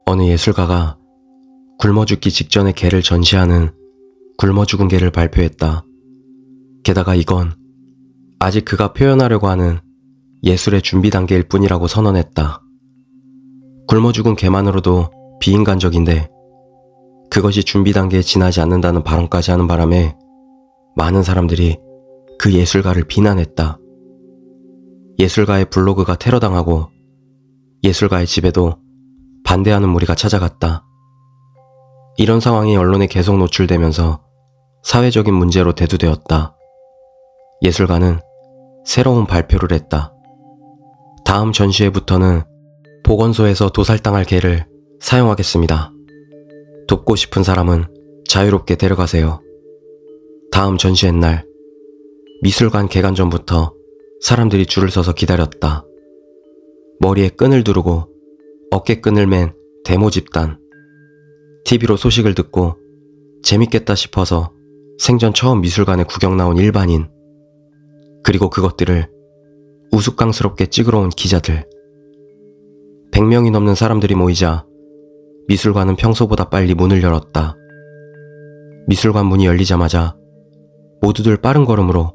어느 예술가가 굶어 죽기 직전의 개를 전시하는 굶어 죽은 개를 발표했다. 게다가 이건 아직 그가 표현하려고 하는 예술의 준비 단계일 뿐이라고 선언했다. 굶어 죽은 개만으로도 비인간적인데 그것이 준비 단계에 지나지 않는다는 발언까지 하는 바람에 많은 사람들이 그 예술가를 비난했다. 예술가의 블로그가 테러당하고 예술가의 집에도 반대하는 무리가 찾아갔다. 이런 상황이 언론에 계속 노출되면서 사회적인 문제로 대두되었다. 예술가는 새로운 발표를 했다. 다음 전시회부터는 보건소에서 도살당할 개를 사용하겠습니다. 돕고 싶은 사람은 자유롭게 데려가세요. 다음 전시회 날 미술관 개관 전부터 사람들이 줄을 서서 기다렸다. 머리에 끈을 두르고 어깨끈을 맨 데모 집단. TV로 소식을 듣고 재밌겠다 싶어서 생전 처음 미술관에 구경 나온 일반인. 그리고 그것들을 우스꽝스럽게 찍으러 온 기자들. 100명이 넘는 사람들이 모이자 미술관은 평소보다 빨리 문을 열었다. 미술관 문이 열리자마자 모두들 빠른 걸음으로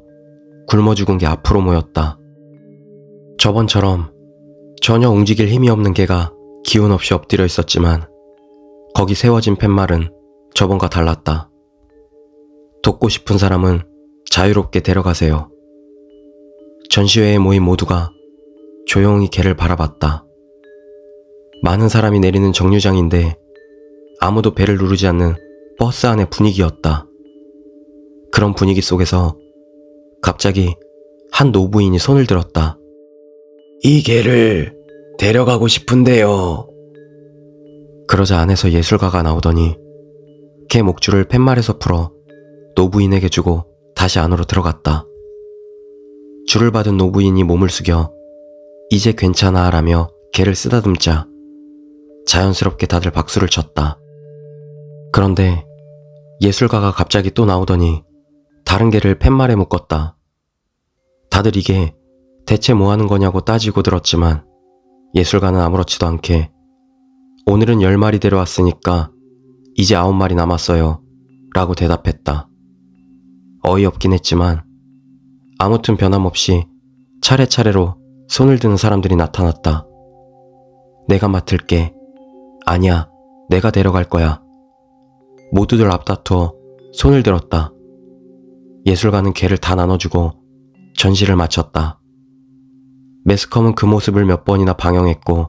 굶어 죽은 개 앞으로 모였다. 저번처럼 전혀 움직일 힘이 없는 개가 기운 없이 엎드려 있었지만 거기 세워진 팻말은 저번과 달랐다. 돕고 싶은 사람은 자유롭게 데려가세요. 전시회에 모인 모두가 조용히 개를 바라봤다. 많은 사람이 내리는 정류장인데 아무도 배를 누르지 않는 버스 안의 분위기였다. 그런 분위기 속에서 갑자기 한 노부인이 손을 들었다. 이 개를 데려가고 싶은데요. 그러자 안에서 예술가가 나오더니 개 목줄을 팻말에서 풀어 노부인에게 주고 다시 안으로 들어갔다. 줄을 받은 노부인이 몸을 숙여 이제 괜찮아 라며 개를 쓰다듬자 자연스럽게 다들 박수를 쳤다. 그런데 예술가가 갑자기 또 나오더니 다른 개를 팻말에 묶었다. 다들 이게 대체 뭐 하는 거냐고 따지고 들었지만 예술가는 아무렇지도 않게 오늘은 10마리 데려왔으니까 이제 9마리 남았어요 라고 대답했다. 어이없긴 했지만 아무튼 변함없이 차례차례로 손을 드는 사람들이 나타났다. 내가 맡을게. 아니야, 내가 데려갈 거야. 모두들 앞다투어 손을 들었다. 예술가는 개를 다 나눠주고 전시를 마쳤다. 매스컴은 그 모습을 몇 번이나 방영했고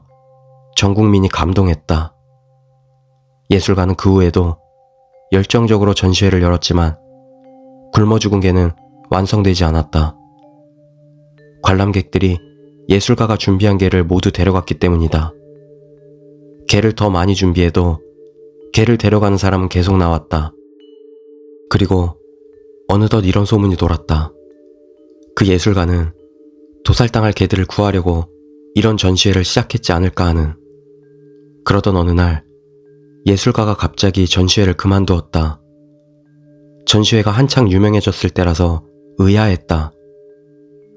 전 국민이 감동했다. 예술가는 그 후에도 열정적으로 전시회를 열었지만 굶어 죽은 개는 완성되지 않았다. 관람객들이 예술가가 준비한 개를 모두 데려갔기 때문이다. 개를 더 많이 준비해도 개를 데려가는 사람은 계속 나왔다. 그리고 어느덧 이런 소문이 돌았다. 그 예술가는 도살당할 개들을 구하려고 이런 전시회를 시작했지 않을까 하는. 그러던 어느 날 예술가가 갑자기 전시회를 그만두었다. 전시회가 한창 유명해졌을 때라서 의아했다.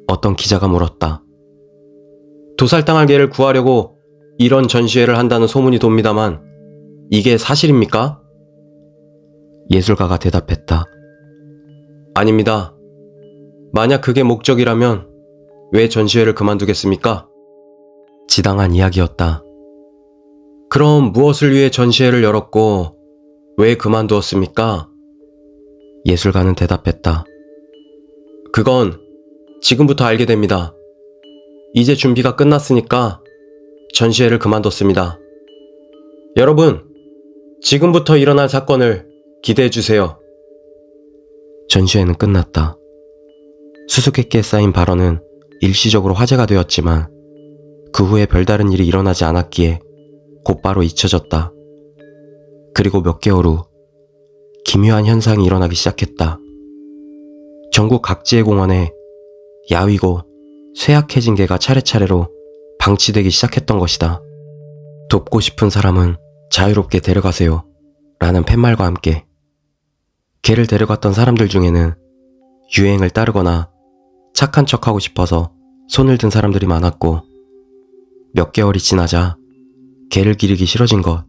어떤 기자가 물었다. 도살당할 개를 구하려고 이런 전시회를 한다는 소문이 돕니다만 이게 사실입니까? 예술가가 대답했다. 아닙니다. 만약 그게 목적이라면 왜 전시회를 그만두겠습니까? 지당한 이야기였다. 그럼 무엇을 위해 전시회를 열었고 왜 그만두었습니까? 예술가는 대답했다. 그건 지금부터 알게 됩니다. 이제 준비가 끝났으니까 전시회를 그만뒀습니다. 여러분, 지금부터 일어날 사건을 기대해 주세요. 전시회는 끝났다. 수수께끼에 쌓인 발언은 일시적으로 화제가 되었지만 그 후에 별다른 일이 일어나지 않았기에 곧바로 잊혀졌다. 그리고 몇 개월 후 기묘한 현상이 일어나기 시작했다. 전국 각지의 공원에 야위고 쇠약해진 개가 차례차례로 방치되기 시작했던 것이다. 돕고 싶은 사람은 자유롭게 데려가세요 라는 팻말과 함께 개를 데려갔던 사람들 중에는 유행을 따르거나 착한 척하고 싶어서 손을 든 사람들이 많았고 몇 개월이 지나자 개를 기르기 싫어진 것,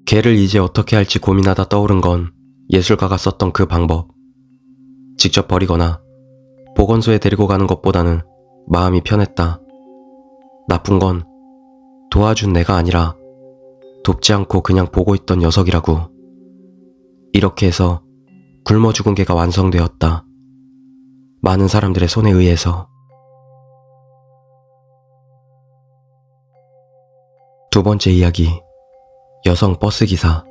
개를 이제 어떻게 할지 고민하다 떠오른 건 예술가가 썼던 그 방법. 직접 버리거나 보건소에 데리고 가는 것보다는 마음이 편했다. 나쁜 건 도와준 내가 아니라 돕지 않고 그냥 보고 있던 녀석이라고. 이렇게 해서 굶어 죽은 개가 완성되었다. 많은 사람들의 손에 의해서. 두 번째 이야기. 여성 버스기사.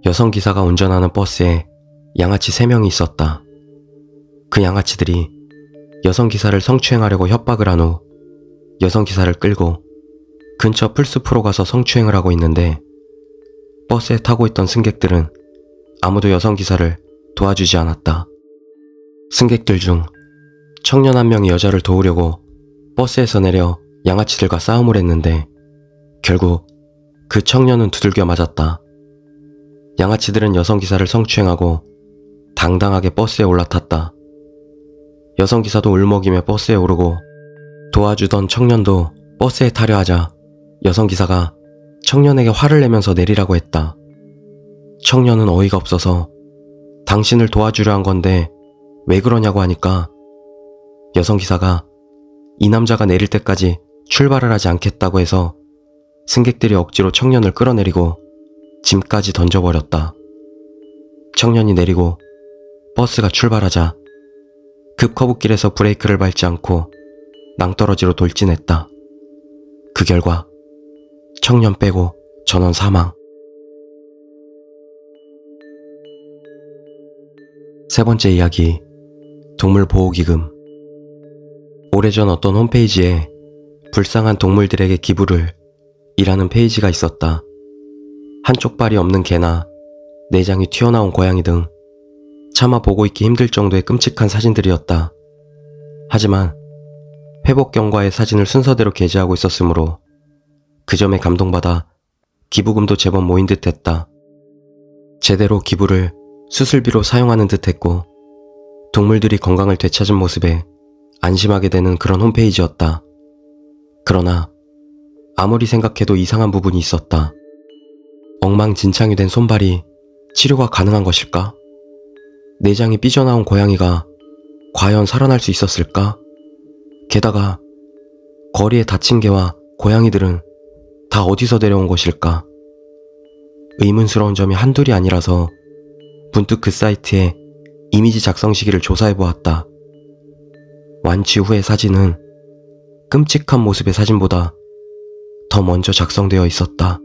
여성 기사가 운전하는 버스에 양아치 3명이 있었다. 그 양아치들이 여성 기사를 성추행하려고 협박을 한 후 여성 기사를 끌고 근처 풀숲으로 가서 성추행을 하고 있는데, 버스에 타고 있던 승객들은 아무도 여성 기사를 도와주지 않았다. 승객들 중 청년 한 명이 여자를 도우려고 버스에서 내려 양아치들과 싸움을 했는데 결국 그 청년은 두들겨 맞았다. 양아치들은 여성 기사를 성추행하고 당당하게 버스에 올라탔다. 여성 기사도 울먹이며 버스에 오르고 도와주던 청년도 버스에 타려 하자 여성 기사가 청년에게 화를 내면서 내리라고 했다. 청년은 어이가 없어서 당신을 도와주려 한 건데 왜 그러냐고 하니까 여성 기사가 이 남자가 내릴 때까지 출발을 하지 않겠다고 해서 승객들이 억지로 청년을 끌어내리고 짐까지 던져버렸다. 청년이 내리고 버스가 출발하자 급커브길에서 브레이크를 밟지 않고 낭떠러지로 돌진했다. 그 결과 청년 빼고 전원 사망. 세 번째 이야기. 동물보호기금. 오래전 어떤 홈페이지에 불쌍한 동물들에게 기부를 이라는 페이지가 있었다. 한쪽 발이 없는 개나 내장이 튀어나온 고양이 등 차마 보고 있기 힘들 정도의 끔찍한 사진들이었다. 하지만 회복 경과의 사진을 순서대로 게재하고 있었으므로 그 점에 감동받아 기부금도 제법 모인 듯 했다. 제대로 기부를 수술비로 사용하는 듯 했고 동물들이 건강을 되찾은 모습에 안심하게 되는 그런 홈페이지였다. 그러나 아무리 생각해도 이상한 부분이 있었다. 엉망진창이 된 손발이 치료가 가능한 것일까? 내장이 삐져나온 고양이가 과연 살아날 수 있었을까? 게다가 거리에 다친 개와 고양이들은 다 어디서 데려온 것일까? 의문스러운 점이 한둘이 아니라서 문득 그 사이트에 이미지 작성 시기를 조사해보았다. 완치 후의 사진은 끔찍한 모습의 사진보다 더 먼저 작성되어 있었다.